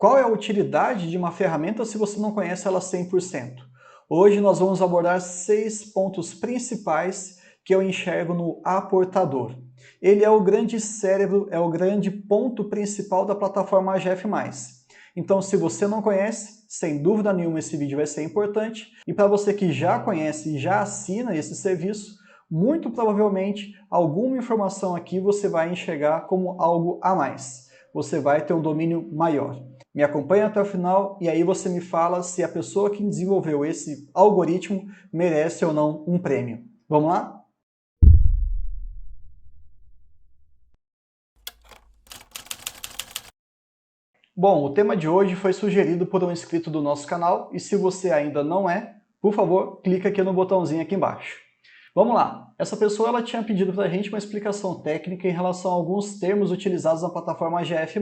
Qual é a utilidade de uma ferramenta se você não conhece ela 100%? Hoje nós vamos abordar 6 pontos principais que eu enxergo no aportador. Ele é o grande cérebro, é o grande ponto principal da plataforma AGF+. Então, se você não conhece, sem dúvida nenhuma esse vídeo vai ser importante. E para você que já conhece e já assina esse serviço, muito provavelmente alguma informação aqui você vai enxergar como algo a mais. Você vai ter um domínio maior. Me acompanha até o final e aí você me fala se a pessoa que desenvolveu esse algoritmo merece ou não um prêmio. Vamos lá? Bom, o tema de hoje foi sugerido por um inscrito do nosso canal e se você ainda não é, por favor, clica aqui no botãozinho aqui embaixo. Vamos lá, essa pessoa ela tinha pedido para a gente uma explicação técnica em relação a alguns termos utilizados na plataforma AGF+.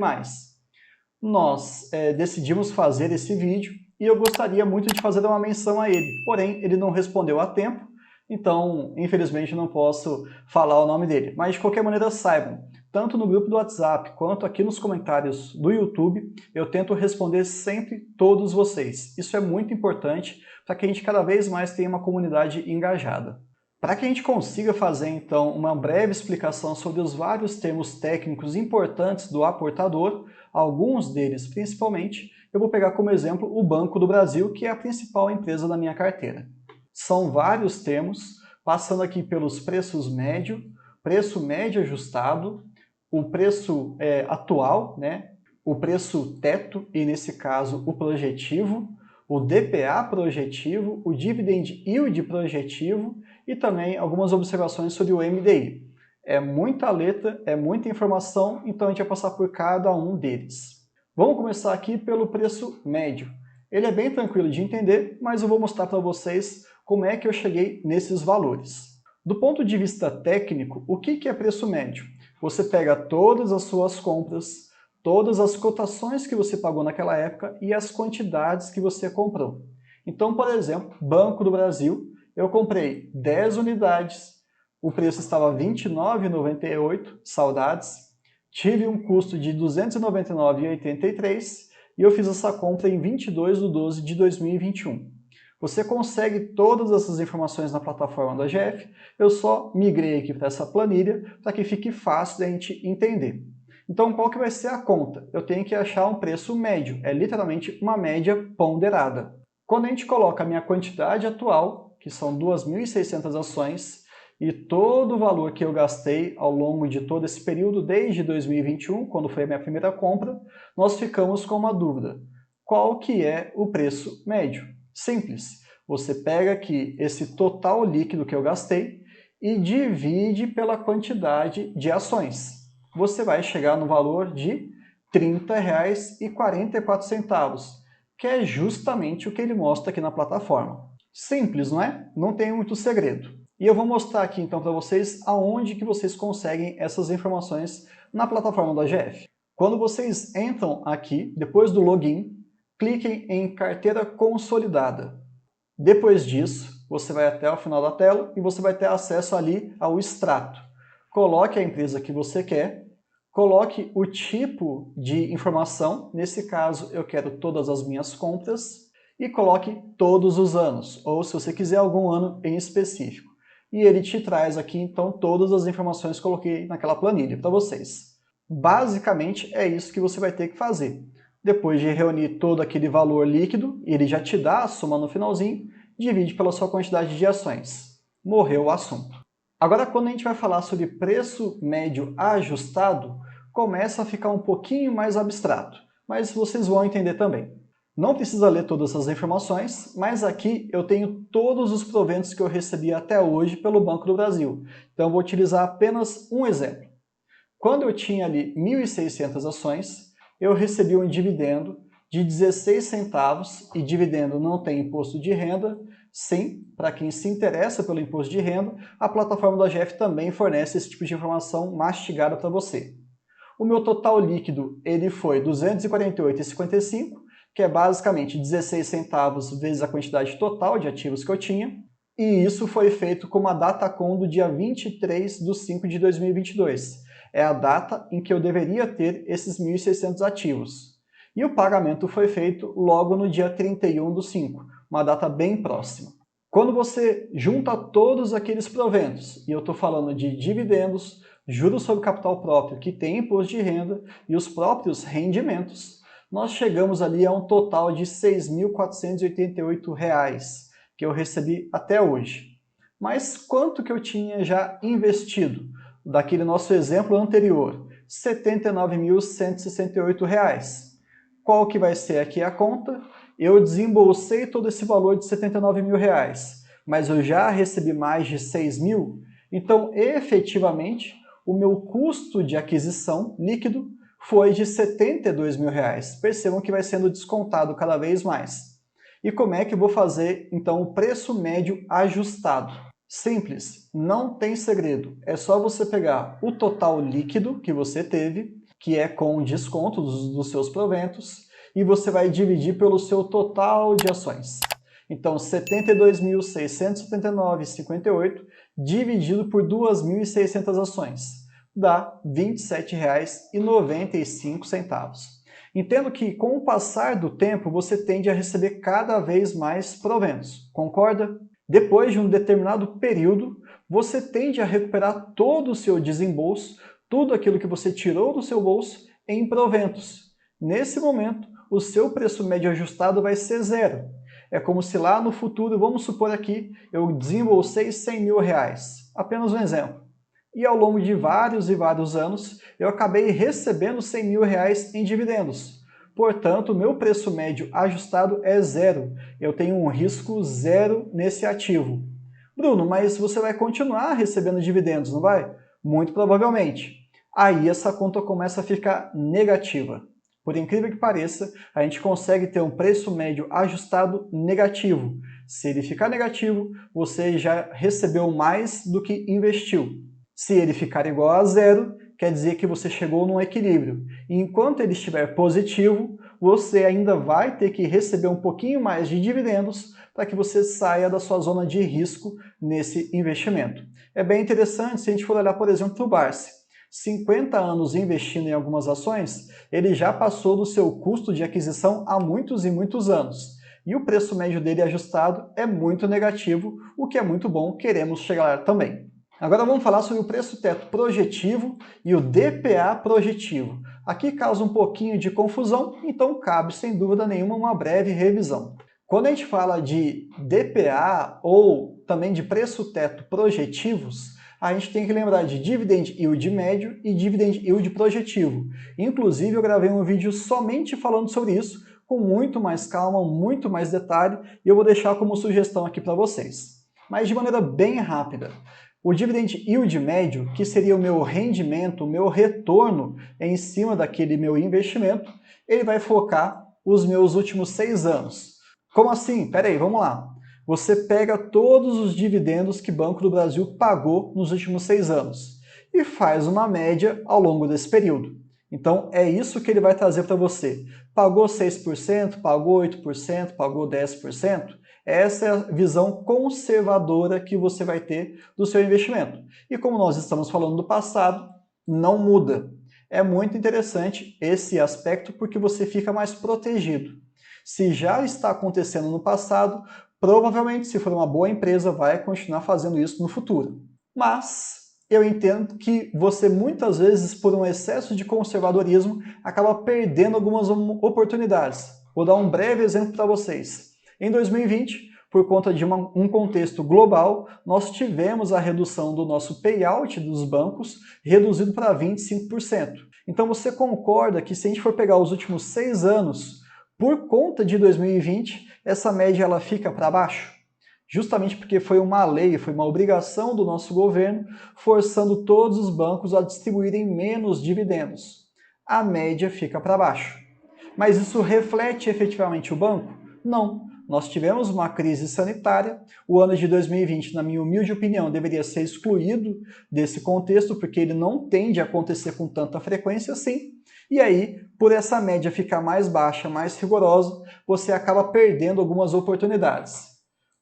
Nós decidimos fazer esse vídeo e eu gostaria muito de fazer uma menção a ele, porém ele não respondeu a tempo, então infelizmente não posso falar o nome dele. Mas de qualquer maneira saibam, tanto no grupo do WhatsApp quanto aqui nos comentários do YouTube, eu tento responder sempre todos vocês. Isso é muito importante para que a gente cada vez mais tenha uma comunidade engajada. Para que a gente consiga fazer, então, uma breve explicação sobre os vários termos técnicos importantes do aportador, alguns deles principalmente, eu vou pegar como exemplo o Banco do Brasil, que é a principal empresa da minha carteira. São vários termos, passando aqui pelos preço médio ajustado, o preço atual, né? O preço teto, e nesse caso o projetivo, o DPA projetivo, o Dividend Yield projetivo, e também algumas observações sobre o MDI. É muita letra, é muita informação, então a gente vai passar por cada um deles. Vamos começar aqui pelo preço médio. Ele é bem tranquilo de entender, mas eu vou mostrar para vocês como é que eu cheguei nesses valores. Do ponto de vista técnico, o que é preço médio? Você pega todas as suas compras, todas as cotações que você pagou naquela época e as quantidades que você comprou. Então, por exemplo, Banco do Brasil, eu comprei 10 unidades, o preço estava R$ 29,98, saudades, tive um custo de R$ 299,83 e eu fiz essa compra em 22/12 de 2021. Você consegue todas essas informações na plataforma da AGF, eu só migrei aqui para essa planilha para que fique fácil da gente entender. Então, qual que vai ser a conta? Eu tenho que achar um preço médio, é literalmente uma média ponderada. Quando a gente coloca a minha quantidade atual, que são 2.600 ações, e todo o valor que eu gastei ao longo de todo esse período, desde 2021, quando foi a minha primeira compra, nós ficamos com uma dúvida. Qual que é o preço médio? Simples. Você pega aqui esse total líquido que eu gastei e divide pela quantidade de ações. Você vai chegar no valor de R$ 30,44, que é justamente o que ele mostra aqui na plataforma. Simples, não é? Não tem muito segredo. E eu vou mostrar aqui então para vocês aonde que vocês conseguem essas informações na plataforma da AGF. Quando vocês entram aqui, depois do login, cliquem em carteira consolidada. Depois disso, você vai até o final da tela e você vai ter acesso ali ao extrato. Coloque a empresa que você quer, coloque o tipo de informação, nesse caso eu quero todas as minhas compras, e coloque todos os anos, ou se você quiser algum ano em específico. E ele te traz aqui então todas as informações que eu coloquei naquela planilha para vocês. Basicamente é isso que você vai ter que fazer. Depois de reunir todo aquele valor líquido, ele já te dá a soma no finalzinho, divide pela sua quantidade de ações. Morreu o assunto. Agora, quando a gente vai falar sobre preço médio ajustado, começa a ficar um pouquinho mais abstrato, mas vocês vão entender também. Não precisa ler todas essas informações, mas aqui eu tenho todos os proventos que eu recebi até hoje pelo Banco do Brasil. Então eu vou utilizar apenas um exemplo. Quando eu tinha ali 1.600 ações, eu recebi um dividendo de 16 centavos, e dividendo não tem imposto de renda. Sim, para quem se interessa pelo imposto de renda, a plataforma da AGF também fornece esse tipo de informação mastigada para você. O meu total líquido ele foi R$ 248,55, que é basicamente 16 centavos vezes a quantidade total de ativos que eu tinha, e isso foi feito com uma datacom do dia 23/5 de 2022. É a data em que eu deveria ter esses 1.600 ativos. E o pagamento foi feito logo no dia 31/5, uma data bem próxima. Quando você junta todos aqueles proventos, e eu estou falando de dividendos, juros sobre capital próprio, que tem imposto de renda, e os próprios rendimentos, nós chegamos ali a um total de R$ 6.488 que eu recebi até hoje. Mas quanto que eu tinha já investido? Daquele nosso exemplo anterior, R$ 79.168. Qual que vai ser aqui a conta? Eu desembolsei todo esse valor de R$ 79.000, mas eu já recebi mais de 6 mil, então efetivamente o meu custo de aquisição líquido foi de R$ 72.000. Percebam que vai sendo descontado cada vez mais. E como é que eu vou fazer então o preço médio ajustado? Simples, não tem segredo, é só você pegar o total líquido que você teve, que é com desconto dos seus proventos, e você vai dividir pelo seu total de ações. Então, 72.679,58 dividido por 2.600 ações dá R$ 27,95. Entendo que com o passar do tempo você tende a receber cada vez mais proventos, concorda? Depois de um determinado período, você tende a recuperar todo o seu desembolso, tudo aquilo que você tirou do seu bolso em proventos. Nesse momento, o seu preço médio ajustado vai ser zero. É como se lá no futuro, vamos supor aqui, eu desembolsei R$ 100.000, apenas um exemplo. E ao longo de vários e vários anos, eu acabei recebendo R$ 100.000 em dividendos. Portanto, o meu preço médio ajustado é zero. Eu tenho um risco zero nesse ativo. Bruno, mas você vai continuar recebendo dividendos, não vai? Muito provavelmente. Aí essa conta começa a ficar negativa. Por incrível que pareça, a gente consegue ter um preço médio ajustado negativo. Se ele ficar negativo, você já recebeu mais do que investiu. Se ele ficar igual a zero, quer dizer que você chegou num equilíbrio. E enquanto ele estiver positivo, você ainda vai ter que receber um pouquinho mais de dividendos para que você saia da sua zona de risco nesse investimento. É bem interessante se a gente for olhar, por exemplo, para o Barsi. 50 anos investindo em algumas ações, ele já passou do seu custo de aquisição há muitos e muitos anos. E o preço médio dele ajustado é muito negativo, o que é muito bom, queremos chegar lá também. Agora vamos falar sobre o preço teto projetivo e o DPA projetivo. Aqui causa um pouquinho de confusão, então cabe sem dúvida nenhuma uma breve revisão. Quando a gente fala de DPA ou também de preço teto projetivos, a gente tem que lembrar de Dividend Yield médio e Dividend Yield projetivo. Inclusive eu gravei um vídeo somente falando sobre isso, com muito mais calma, muito mais detalhe, e eu vou deixar como sugestão aqui para vocês. Mas de maneira bem rápida. O Dividend Yield médio, que seria o meu rendimento, o meu retorno em cima daquele meu investimento, ele vai focar os meus últimos 6 anos. Como assim? Peraí, vamos lá. Você pega todos os dividendos que o Banco do Brasil pagou nos últimos 6 anos e faz uma média ao longo desse período. Então é isso que ele vai trazer para você. Pagou 6%, pagou 8%, pagou 10%? Essa é a visão conservadora que você vai ter do seu investimento. E como nós estamos falando do passado, não muda. É muito interessante esse aspecto porque você fica mais protegido. Se já está acontecendo no passado, provavelmente, se for uma boa empresa, vai continuar fazendo isso no futuro. Mas eu entendo que você muitas vezes, por um excesso de conservadorismo, acaba perdendo algumas oportunidades. Vou dar um breve exemplo para vocês. Em 2020, por conta de um contexto global, nós tivemos a redução do nosso payout dos bancos reduzido para 25%. Então você concorda que se a gente for pegar os últimos 6 anos, por conta de 2020, essa média ela fica para baixo? Justamente porque foi uma lei, foi uma obrigação do nosso governo, forçando todos os bancos a distribuírem menos dividendos. A média fica para baixo. Mas isso reflete efetivamente o banco? Não. Nós tivemos uma crise sanitária, o ano de 2020, na minha humilde opinião, deveria ser excluído desse contexto, porque ele não tende a acontecer com tanta frequência assim, e aí, por essa média ficar mais baixa, mais rigorosa, você acaba perdendo algumas oportunidades.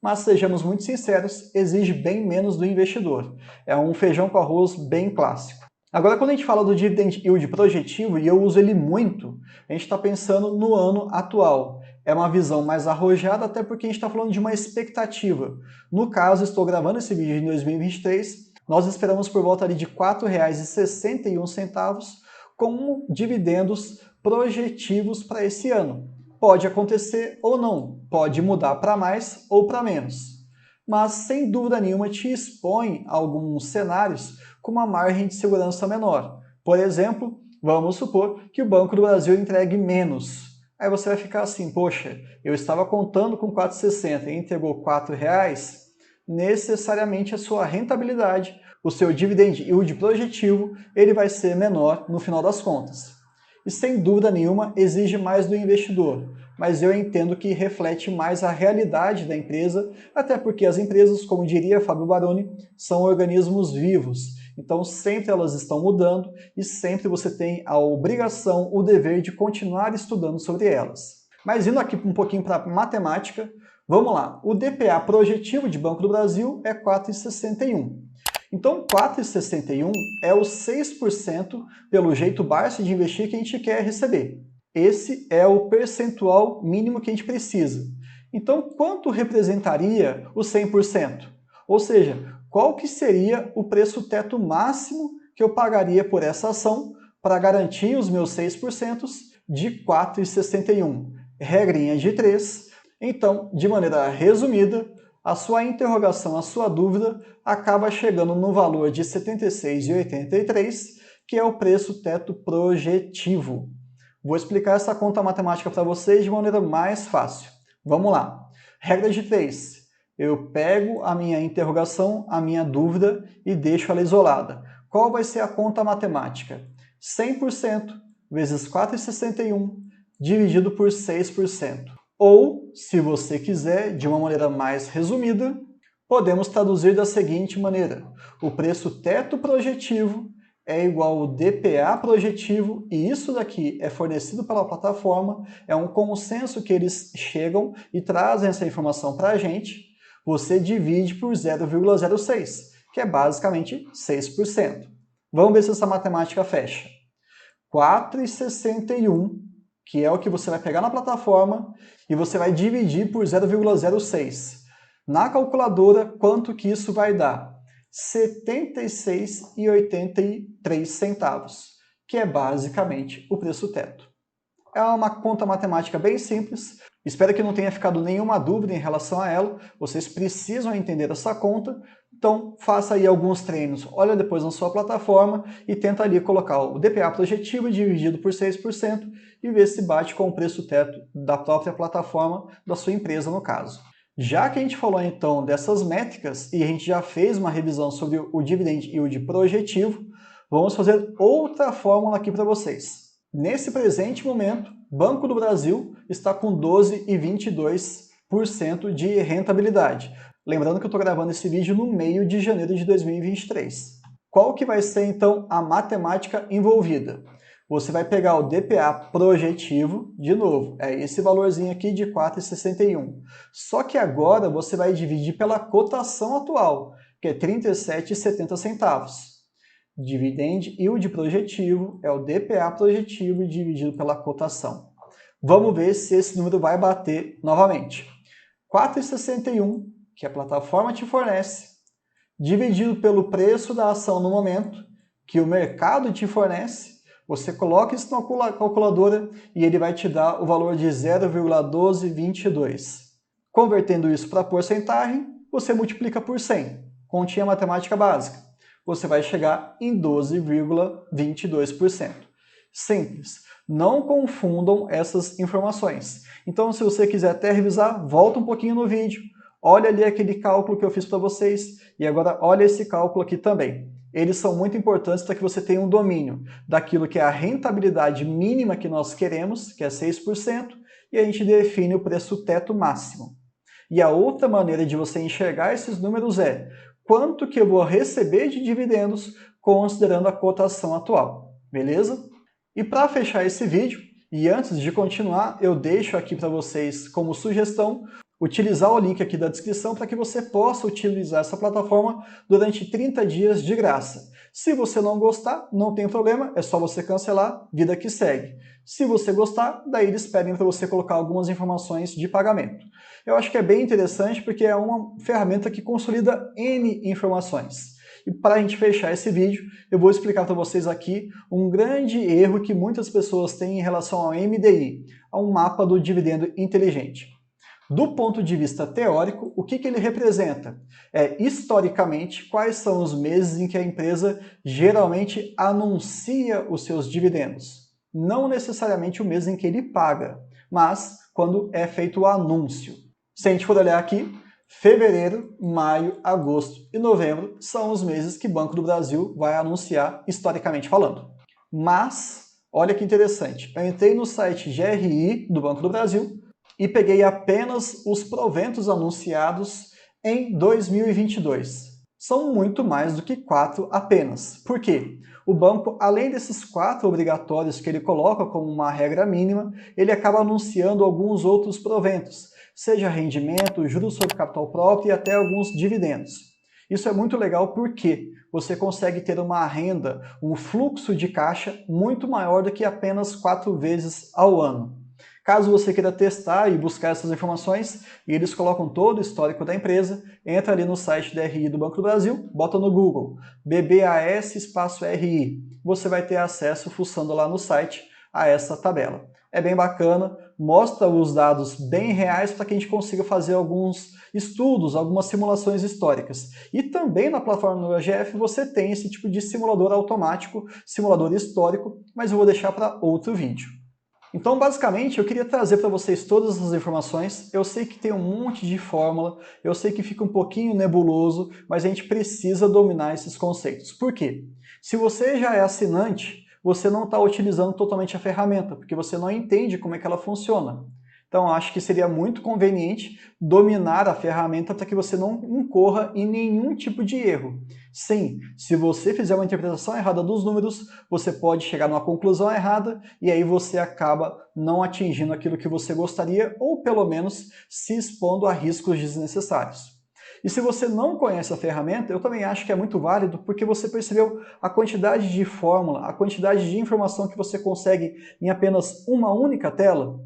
Mas sejamos muito sinceros, exige bem menos do investidor. É um feijão com arroz bem clássico. Agora, quando a gente fala do Dividend Yield projetivo, e eu uso ele muito, a gente está pensando no ano atual. É uma visão mais arrojada, até porque a gente está falando de uma expectativa. No caso, estou gravando esse vídeo em 2023, nós esperamos por volta ali de R$ 4,61 como dividendos projetivos para esse ano. Pode acontecer ou não, pode mudar para mais ou para menos. Mas, sem dúvida nenhuma, te expõe a alguns cenários com uma margem de segurança menor. Por exemplo, vamos supor que o Banco do Brasil entregue menos. Aí você vai ficar assim, poxa, eu estava contando com 4,60 e entregou R$ 4,00, necessariamente a sua rentabilidade, o seu dividend yield projetivo, ele vai ser menor no final das contas. E sem dúvida nenhuma exige mais do investidor, mas eu entendo que reflete mais a realidade da empresa, até porque as empresas, como diria Fábio Baroni, são organismos vivos. Então sempre elas estão mudando e sempre você tem a obrigação, o dever de continuar estudando sobre elas. Mas indo aqui um pouquinho para a matemática, vamos lá. O DPA projetivo de Banco do Brasil é 4,61. Então 4,61 é os 6% pelo jeito Barsi de investir que a gente quer receber. Esse é o percentual mínimo que a gente precisa. Então quanto representaria o 100%? Ou seja, qual que seria o preço teto máximo que eu pagaria por essa ação para garantir os meus 6% de 4,61? Regrinha de 3. Então, de maneira resumida, a sua interrogação, a sua dúvida acaba chegando no valor de R$ 76,83, que é o preço teto projetivo. Vou explicar essa conta matemática para vocês de maneira mais fácil. Vamos lá. Regra de 3. Eu pego a minha interrogação, a minha dúvida e deixo ela isolada. Qual vai ser a conta matemática? 100% vezes 4,61 dividido por 6%. Ou, se você quiser, de uma maneira mais resumida, podemos traduzir da seguinte maneira. O preço teto projetivo é igual ao DPA projetivo, e isso daqui é fornecido pela plataforma, é um consenso que eles chegam e trazem essa informação para a gente. Você divide por 0,06, que é basicamente 6%. Vamos ver se essa matemática fecha. 4,61, que é o que você vai pegar na plataforma, e você vai dividir por 0,06. Na calculadora, quanto que isso vai dar? R$ 76,83, que é basicamente o preço teto. É uma conta matemática bem simples, espero que não tenha ficado nenhuma dúvida em relação a ela, vocês precisam entender essa conta, então faça aí alguns treinos, olha depois na sua plataforma e tenta ali colocar o DPA projetivo dividido por 6% e ver se bate com o preço teto da própria plataforma da sua empresa no caso. Já que a gente falou então dessas métricas e a gente já fez uma revisão sobre o Dividend Yield projetivo, vamos fazer outra fórmula aqui para vocês. Nesse presente momento, Banco do Brasil está com 12,22% de rentabilidade. Lembrando que eu estou gravando esse vídeo no meio de janeiro de 2023. Qual que vai ser então a matemática envolvida? Você vai pegar o DPA projetivo, de novo, é esse valorzinho aqui de 4,61. Só que agora você vai dividir pela cotação atual, que é R$ 37,70. Dividend Yield projetivo é o DPA projetivo dividido pela cotação. Vamos ver se esse número vai bater novamente. 4,61, que a plataforma te fornece, dividido pelo preço da ação no momento, que o mercado te fornece, você coloca isso na calculadora e ele vai te dar o valor de 0,1222. Convertendo isso para porcentagem, você multiplica por 100. Continha matemática básica. Você vai chegar em 12,22%. Simples. Não confundam essas informações. Então, se você quiser até revisar, volta um pouquinho no vídeo, olha ali aquele cálculo que eu fiz para vocês e agora olha esse cálculo aqui também. Eles são muito importantes para que você tenha um domínio daquilo que é a rentabilidade mínima que nós queremos, que é 6%, e a gente define o preço teto máximo. E a outra maneira de você enxergar esses números é quanto que eu vou receber de dividendos considerando a cotação atual, beleza? E para fechar esse vídeo, e antes de continuar, eu deixo aqui para vocês como sugestão utilizar o link aqui da descrição para que você possa utilizar essa plataforma durante 30 dias de graça. Se você não gostar, não tem problema, é só você cancelar, vida que segue. Se você gostar, daí eles pedem para você colocar algumas informações de pagamento. Eu acho que é bem interessante porque é uma ferramenta que consolida N informações. E para a gente fechar esse vídeo, eu vou explicar para vocês aqui um grande erro que muitas pessoas têm em relação ao MDI, a um mapa do dividendo inteligente. Do ponto de vista teórico, o que ele representa? Historicamente, quais são os meses em que a empresa geralmente anuncia os seus dividendos. Não necessariamente o mês em que ele paga, mas quando é feito o anúncio. Se a gente for olhar aqui, fevereiro, maio, agosto e novembro são os meses que o Banco do Brasil vai anunciar, historicamente falando. Mas, olha que interessante, eu entrei no site GRI do Banco do Brasil e peguei apenas os proventos anunciados em 2022. São muito mais do que 4 apenas. Por quê? O banco, além desses 4 obrigatórios que ele coloca como uma regra mínima, ele acaba anunciando alguns outros proventos, seja rendimento, juros sobre capital próprio e até alguns dividendos. Isso é muito legal porque você consegue ter uma renda, um fluxo de caixa muito maior do que apenas 4 vezes ao ano. Caso você queira testar e buscar essas informações, e eles colocam todo o histórico da empresa, entra ali no site da RI do Banco do Brasil, bota no Google, BBAS espaço RI. Você vai ter acesso, fuçando lá no site, a essa tabela. É bem bacana, mostra os dados bem reais para que a gente consiga fazer alguns estudos, algumas simulações históricas. E também na plataforma do AGF você tem esse tipo de simulador automático, simulador histórico, mas eu vou deixar para outro vídeo. Então, basicamente, eu queria trazer para vocês todas essas informações. Eu sei que tem um monte de fórmula, eu sei que fica um pouquinho nebuloso, mas a gente precisa dominar esses conceitos. Por quê? Se você já é assinante, você não está utilizando totalmente a ferramenta, porque você não entende como é que ela funciona. Então, acho que seria muito conveniente dominar a ferramenta para que você não incorra em nenhum tipo de erro. Sim, se você fizer uma interpretação errada dos números, você pode chegar numa conclusão errada e aí você acaba não atingindo aquilo que você gostaria ou, pelo menos, se expondo a riscos desnecessários. E se você não conhece a ferramenta, eu também acho que é muito válido porque você percebeu a quantidade de fórmula, a quantidade de informação que você consegue em apenas uma única tela.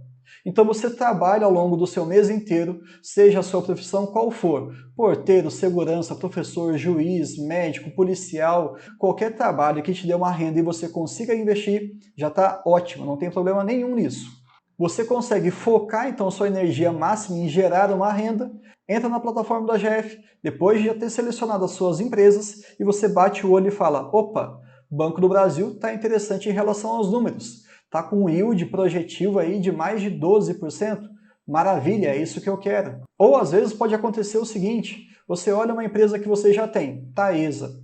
Então você trabalha ao longo do seu mês inteiro, seja a sua profissão qual for, porteiro, segurança, professor, juiz, médico, policial, qualquer trabalho que te dê uma renda e você consiga investir, já está ótimo, não tem problema nenhum nisso. Você consegue focar então sua energia máxima em gerar uma renda, entra na plataforma do AGF, depois de já ter selecionado as suas empresas, e você bate o olho e fala, opa, Banco do Brasil está interessante em relação aos números. Está com um yield projetivo aí de mais de 12%. Maravilha, é isso que eu quero. Ou às vezes pode acontecer o seguinte, você olha uma empresa que você já tem, Taesa,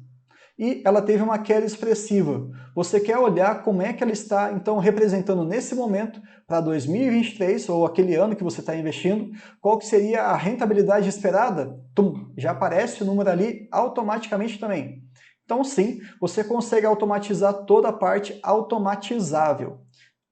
e ela teve uma queda expressiva. Você quer olhar como é que ela está, então, representando nesse momento para 2023, ou aquele ano que você está investindo, qual que seria a rentabilidade esperada? Tum, já aparece o número ali automaticamente também. Então, sim, você consegue automatizar toda a parte automatizável.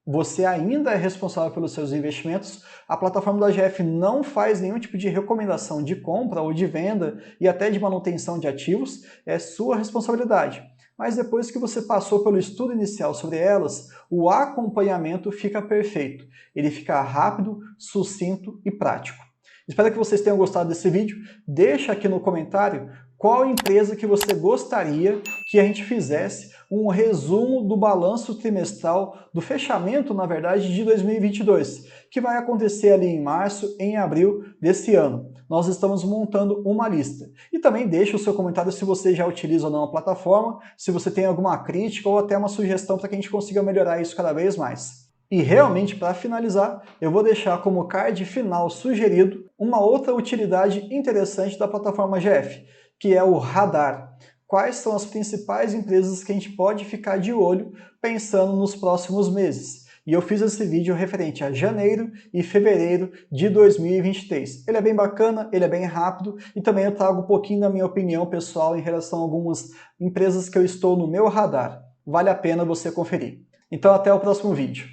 Você ainda é responsável pelos seus investimentos, a plataforma do AGF não faz nenhum tipo de recomendação de compra ou de venda e até de manutenção de ativos, é sua responsabilidade. Mas depois que você passou pelo estudo inicial sobre elas, o acompanhamento fica perfeito. Ele fica rápido, sucinto e prático. Espero que vocês tenham gostado desse vídeo. Deixa aqui no comentário qual empresa que você gostaria que a gente fizesse um resumo do balanço trimestral, do fechamento, na verdade, de 2022, que vai acontecer ali em março, em abril desse ano. Nós estamos montando uma lista. E também deixa o seu comentário se você já utiliza ou não a plataforma, se você tem alguma crítica ou até uma sugestão para que a gente consiga melhorar isso cada vez mais. E realmente, para finalizar, eu vou deixar como card final sugerido uma outra utilidade interessante da plataforma AGF, que é o radar. Quais são as principais empresas que a gente pode ficar de olho pensando nos próximos meses? E eu fiz esse vídeo referente a janeiro e fevereiro de 2023. Ele é bem bacana, ele é bem rápido e também eu trago um pouquinho da minha opinião pessoal em relação a algumas empresas que eu estou no meu radar. Vale a pena você conferir. Então até o próximo vídeo.